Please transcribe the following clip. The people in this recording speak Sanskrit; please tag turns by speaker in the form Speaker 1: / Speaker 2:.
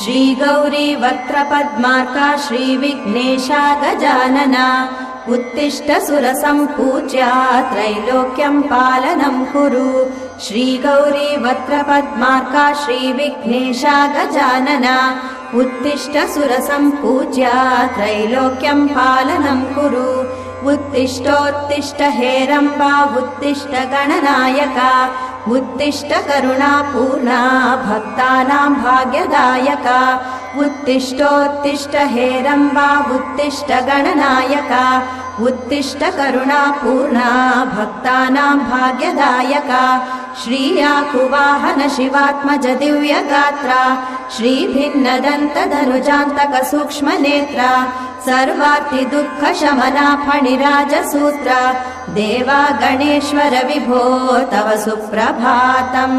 Speaker 1: श्रीगौरी वक्त्रपद्मार्का श्रीविघ्नेशा गजानना उत्तिष्ठ सुरसम्पूज्या त्रैलोक्यं पालनं कुरु श्रीगौरी वक्त्रपद्मार्का श्रीविघ्नेशा गजानना उत्तिष्ठ सुरसम्पूज्या त्रैलोक्यं पालनं कुरु उत्तिष्ठोत्तिष्ठ हेरम्बा उत्तिष्ठ गणनायका उत्तिष्ठ करुणापूर्णा भक्तानां भाग्यदायका उत्तिष्ठोत्तिष्ठ हेरम्बा उत्तिष्ठ गणनायका उत्तिष्ठ करुणापूर्णा भक्तानां भाग्यदायका श्रीयाकुवाहन शिवात्मज दिव्यगात्रा श्रीभिन्नदन्तधनुजान्तक सूक्ष्मनेत्रा सर्वार्ति दुःख शमना फणिराजसूत्रा देवा गणेश्वर विभो तव सुप्रभातम्।